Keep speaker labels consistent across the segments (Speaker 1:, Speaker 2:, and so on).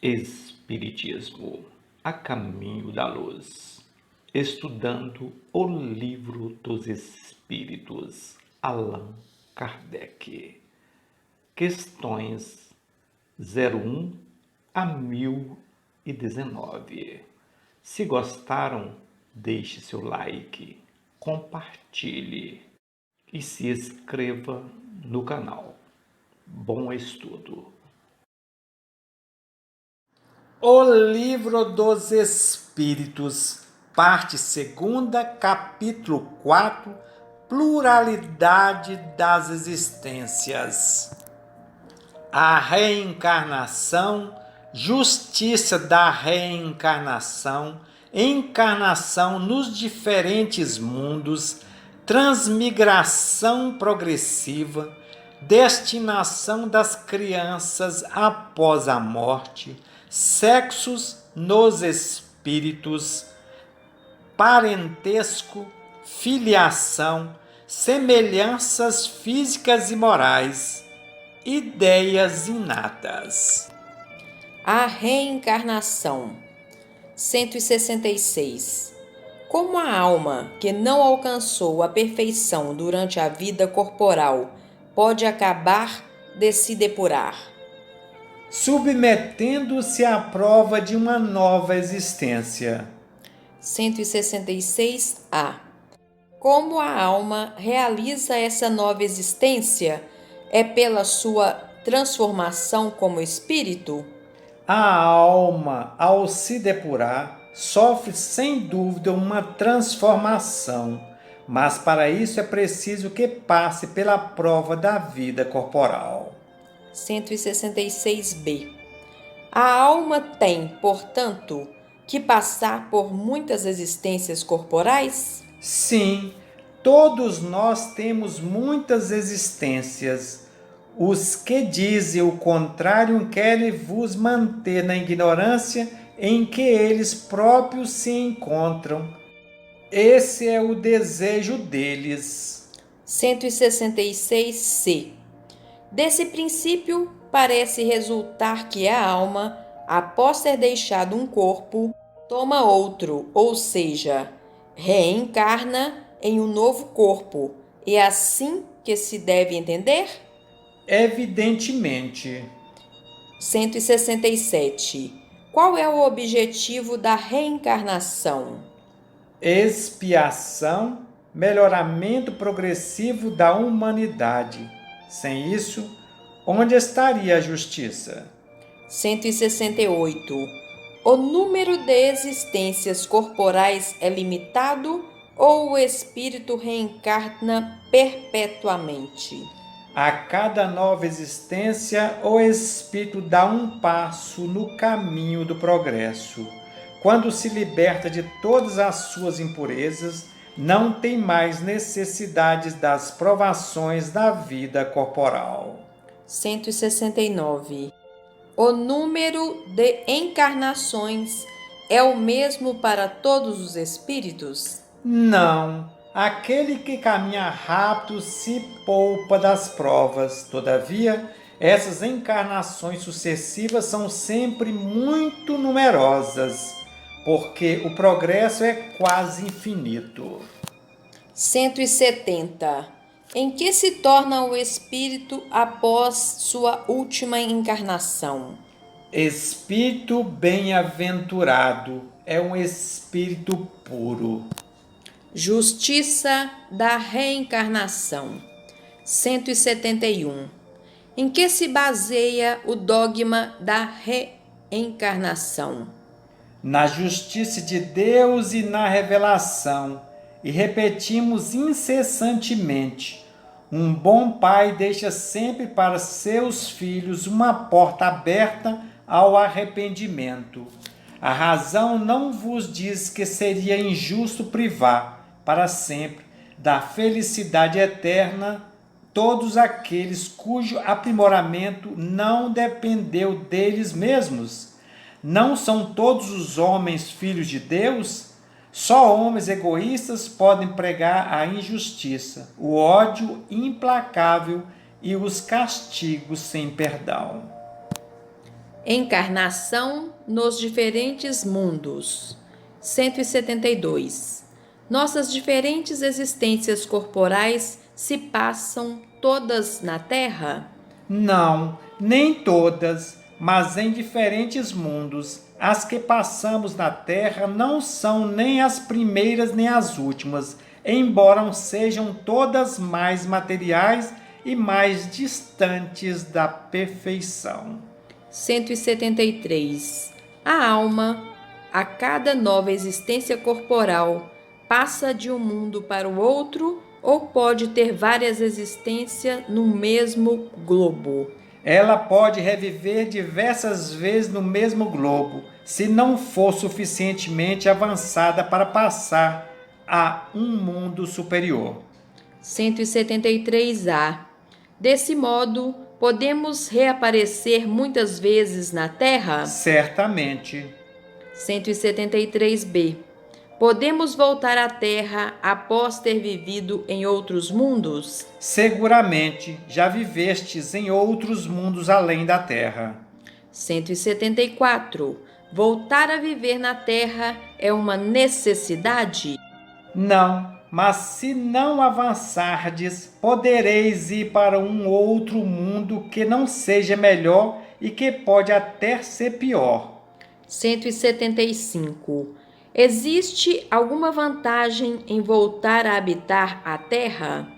Speaker 1: Espiritismo, a caminho da luz. Estudando o Livro dos Espíritos, Allan Kardec. Questões 01 a 1019. Se gostaram, deixe seu like, compartilhe e se inscreva no canal. Bom estudo. O Livro dos Espíritos, parte 2ª, capítulo 4, Pluralidade das Existências. A reencarnação, justiça da reencarnação, encarnação nos diferentes mundos, transmigração progressiva, destinação das crianças após a morte, sexos nos espíritos, parentesco, filiação, semelhanças físicas e morais, ideias inatas.
Speaker 2: A reencarnação. 166. Como a alma que não alcançou a perfeição durante a vida corporal pode acabar de se depurar?
Speaker 1: Submetendo-se à prova de uma nova existência.
Speaker 2: 166A. Como a alma realiza essa nova existência? É pela sua transformação como espírito?
Speaker 1: A alma, ao se depurar, sofre sem dúvida uma transformação, mas para isso é preciso que passe pela prova da vida corporal.
Speaker 2: 166B. A alma tem, portanto, que passar por muitas existências corporais?
Speaker 1: Sim, todos nós temos muitas existências. Os que dizem o contrário querem vos manter na ignorância em que eles próprios se encontram. Esse é o desejo deles.
Speaker 2: 166C. Desse princípio, parece resultar que a alma, após ter deixado um corpo, toma outro, ou seja, reencarna em um novo corpo. É assim que se deve entender?
Speaker 1: Evidentemente.
Speaker 2: 167. Qual é o objetivo da reencarnação?
Speaker 1: Expiação, melhoramento progressivo da humanidade. Sem isso, onde estaria a justiça?
Speaker 2: 168. O número de existências corporais é limitado ou o espírito reencarna perpetuamente?
Speaker 1: A cada nova existência, o espírito dá um passo no caminho do progresso. Quando se liberta de todas as suas impurezas, não tem mais necessidades das provações da vida corporal.
Speaker 2: 169. O número de encarnações é o mesmo para todos os espíritos?
Speaker 1: Não. Aquele que caminha rápido se poupa das provas. Todavia, essas encarnações sucessivas são sempre muito numerosas, porque o progresso é quase infinito.
Speaker 2: 170. Em que se torna o espírito após sua última encarnação?
Speaker 1: Espírito bem-aventurado é um espírito puro.
Speaker 2: Justiça da reencarnação. 171. Em que se baseia o dogma da reencarnação?
Speaker 1: Na justiça de Deus e na revelação, e repetimos incessantemente: um bom pai deixa sempre para seus filhos uma porta aberta ao arrependimento. A razão não vos diz que seria injusto privar, para sempre, da felicidade eterna todos aqueles cujo aprimoramento não dependeu deles mesmos. Não são todos os homens filhos de Deus? Só homens egoístas podem pregar a injustiça, o ódio implacável e os castigos sem perdão.
Speaker 2: Encarnação nos diferentes mundos. 172. Nossas diferentes existências corporais se passam todas na Terra?
Speaker 1: Não, nem todas, mas em diferentes mundos. As que passamos na Terra não são nem as primeiras nem as últimas, embora sejam todas mais materiais e mais distantes da perfeição.
Speaker 2: 173. A alma, a cada nova existência corporal, passa de um mundo para o outro ou pode ter várias existências no mesmo globo?
Speaker 1: Ela pode reviver diversas vezes no mesmo globo, se não for suficientemente avançada para passar a um mundo superior.
Speaker 2: 173A. Desse modo, podemos reaparecer muitas vezes na Terra?
Speaker 1: Certamente.
Speaker 2: 173B. Podemos voltar à Terra após ter vivido em outros mundos?
Speaker 1: Seguramente já vivestes em outros mundos além da Terra.
Speaker 2: 174. Voltar a viver na Terra é uma necessidade?
Speaker 1: Não, mas se não avançardes, podereis ir para um outro mundo que não seja melhor e que pode até ser pior.
Speaker 2: 175. Existe alguma vantagem em voltar a habitar a Terra?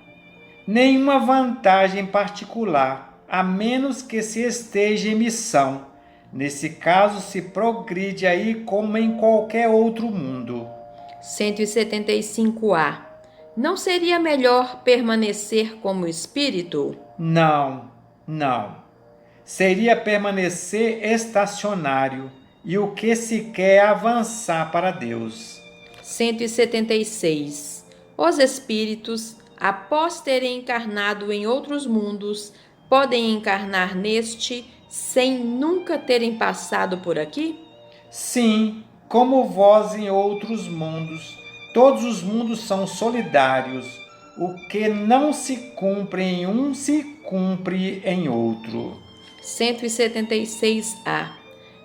Speaker 1: Nenhuma vantagem particular, a menos que se esteja em missão. Nesse caso, se progride aí como em qualquer outro mundo.
Speaker 2: 175A. Não seria melhor permanecer como espírito?
Speaker 1: Não. Seria permanecer estacionário, e o que se quer é avançar para Deus.
Speaker 2: 176. Os espíritos, após terem encarnado em outros mundos, podem encarnar neste sem nunca terem passado por aqui?
Speaker 1: Sim, como vós em outros mundos. Todos os mundos são solidários. O que não se cumpre em um, se cumpre em outro.
Speaker 2: 176A.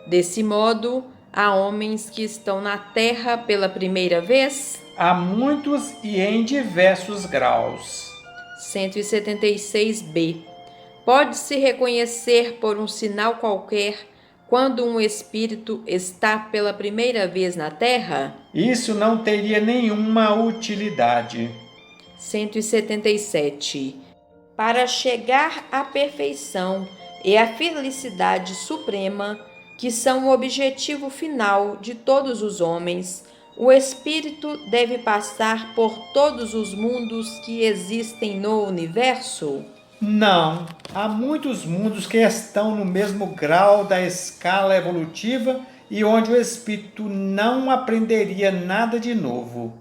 Speaker 2: Desse modo, há homens que estão na Terra pela primeira vez?
Speaker 1: Há muitos e em diversos graus.
Speaker 2: 176B. Pode-se reconhecer por um sinal qualquer quando um espírito está pela primeira vez na Terra?
Speaker 1: Isso não teria nenhuma utilidade.
Speaker 2: 177. Para chegar à perfeição e à felicidade suprema, que são o objetivo final de todos os homens, o espírito deve passar por todos os mundos que existem no universo?
Speaker 1: Não, há muitos mundos que estão no mesmo grau da escala evolutiva e onde o espírito não aprenderia nada de novo.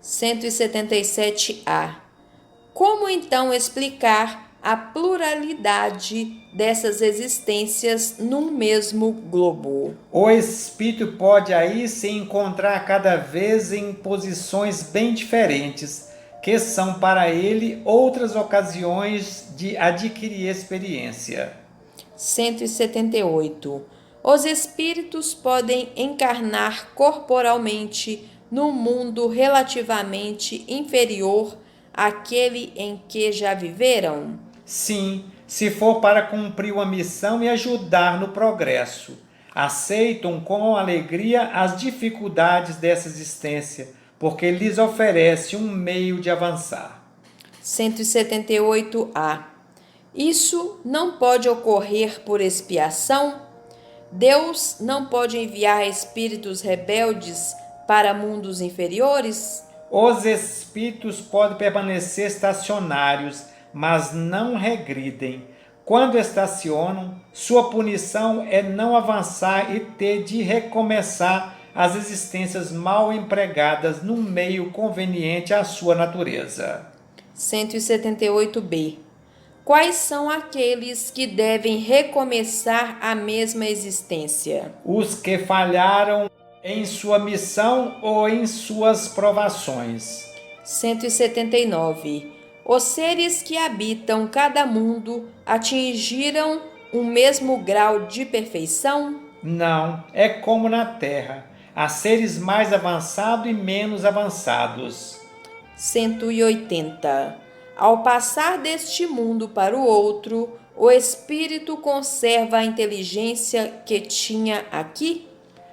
Speaker 2: 177A. Como então explicar a pluralidade dessas existências num mesmo globo?
Speaker 1: O espírito pode aí se encontrar cada vez em posições bem diferentes, que são para ele outras ocasiões de adquirir experiência.
Speaker 2: 178. Os espíritos podem encarnar corporalmente num mundo relativamente inferior àquele em que já viveram?
Speaker 1: Sim, se for para cumprir uma missão e ajudar no progresso. Aceitam com alegria as dificuldades dessa existência, porque lhes oferece um meio de avançar.
Speaker 2: 178A. Isso não pode ocorrer por expiação? Deus não pode enviar espíritos rebeldes para mundos inferiores?
Speaker 1: Os espíritos podem permanecer estacionários, mas não regridem. Quando estacionam, sua punição é não avançar e ter de recomeçar as existências mal empregadas num meio conveniente à sua natureza.
Speaker 2: 178B. Quais são aqueles que devem recomeçar a mesma existência?
Speaker 1: Os que falharam em sua missão ou em suas provações.
Speaker 2: 179. Os seres que habitam cada mundo atingiram um mesmo grau de perfeição?
Speaker 1: Não, é como na Terra. Há seres mais avançados e menos avançados.
Speaker 2: 180. Ao passar deste mundo para o outro, o espírito conserva a inteligência que tinha aqui?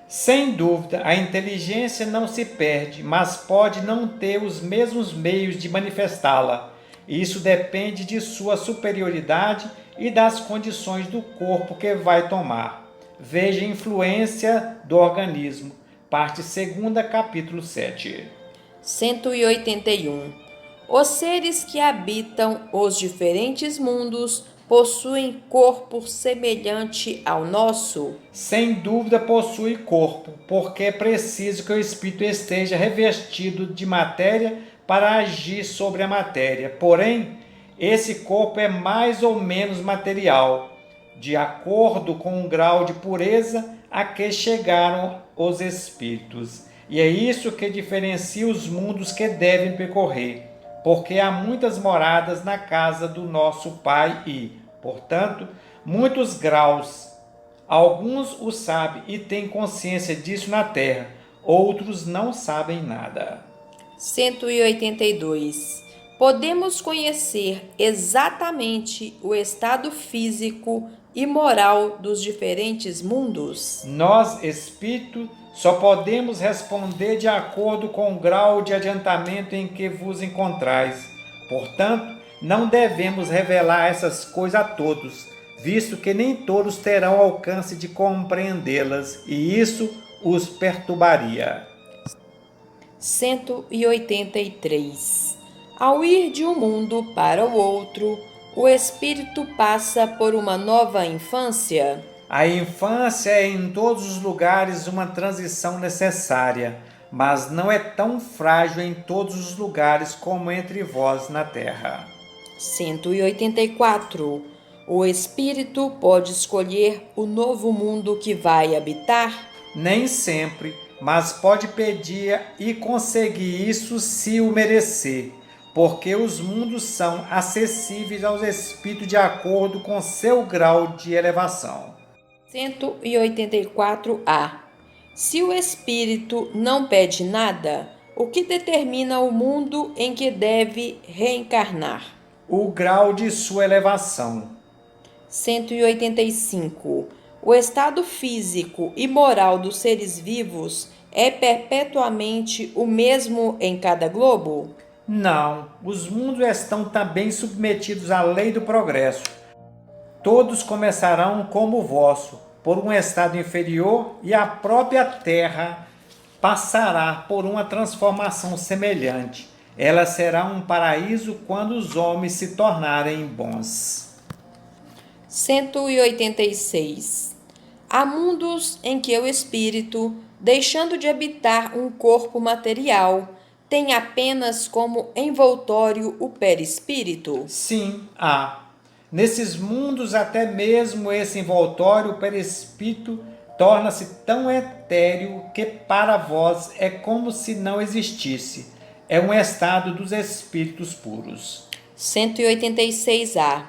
Speaker 1: Sem dúvida, a inteligência não se perde, mas pode não ter os mesmos meios de manifestá-la. Isso depende de sua superioridade e das condições do corpo que vai tomar. Veja a influência do organismo, parte 2, capítulo 7.
Speaker 2: 181. Os seres que habitam os diferentes mundos possuem corpo semelhante ao nosso?
Speaker 1: Sem dúvida possui corpo, porque é preciso que o espírito esteja revestido de matéria para agir sobre a matéria. Porém, esse corpo é mais ou menos material, de acordo com o grau de pureza a que chegaram os espíritos. E é isso que diferencia os mundos que devem percorrer, porque há muitas moradas na casa do nosso Pai e, portanto, muitos graus. Alguns o sabem e têm consciência disso na terra, outros não sabem nada.
Speaker 2: 182. Podemos conhecer exatamente o estado físico e moral dos diferentes mundos?
Speaker 1: Nós, espírito, só podemos responder de acordo com o grau de adiantamento em que vos encontrais. Portanto, não devemos revelar essas coisas a todos, visto que nem todos terão alcance de compreendê-las, e isso os perturbaria.
Speaker 2: 183. Ao ir de um mundo para o outro, o espírito passa por uma nova infância?
Speaker 1: A infância é em todos os lugares uma transição necessária, mas não é tão frágil em todos os lugares como entre vós na terra.
Speaker 2: 184. O espírito pode escolher o novo mundo que vai habitar?
Speaker 1: Nem sempre, mas pode pedir e conseguir isso se o merecer, porque os mundos são acessíveis aos espíritos de acordo com seu grau de elevação.
Speaker 2: 184A. Se o espírito não pede nada, o que determina o mundo em que deve reencarnar?
Speaker 1: O grau de sua elevação.
Speaker 2: 185. O estado físico e moral dos seres vivos é perpetuamente o mesmo em cada globo?
Speaker 1: Não, os mundos estão também submetidos à lei do progresso. Todos começarão como o vosso, por um estado inferior, e a própria Terra passará por uma transformação semelhante. Ela será um paraíso quando os homens se tornarem bons.
Speaker 2: 186. Há mundos em que o espírito, deixando de habitar um corpo material, tem apenas como envoltório o perispírito?
Speaker 1: Sim, há. Nesses mundos, até mesmo esse envoltório, o perispírito, torna-se tão etéreo que para vós é como se não existisse. É um estado dos espíritos puros.
Speaker 2: 186A.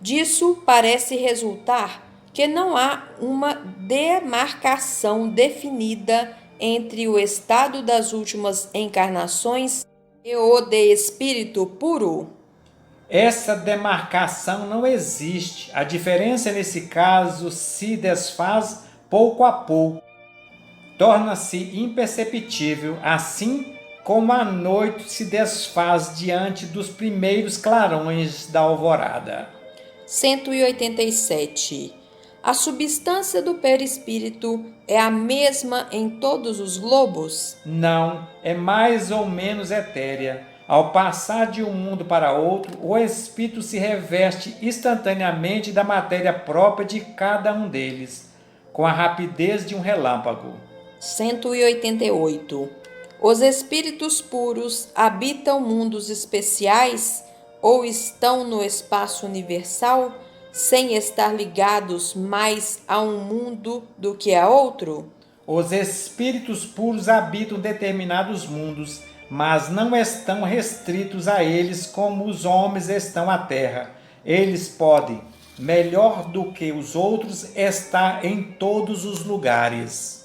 Speaker 2: Disso parece resultar que não há uma demarcação definida entre o estado das últimas encarnações e o de espírito puro?
Speaker 1: Essa demarcação não existe. A diferença nesse caso se desfaz pouco a pouco. Torna-se imperceptível, assim como a noite se desfaz diante dos primeiros clarões da alvorada.
Speaker 2: 187. A substância do perispírito é a mesma em todos os globos?
Speaker 1: Não, é mais ou menos etérea. Ao passar de um mundo para outro, o espírito se reveste instantaneamente da matéria própria de cada um deles, com a rapidez de um relâmpago.
Speaker 2: 188. Os espíritos puros habitam mundos especiais ou estão no espaço universal, sem estar ligados mais a um mundo do que a outro?
Speaker 1: Os espíritos puros habitam determinados mundos, mas não estão restritos a eles como os homens estão à terra. Eles podem, melhor do que os outros está em todos os lugares.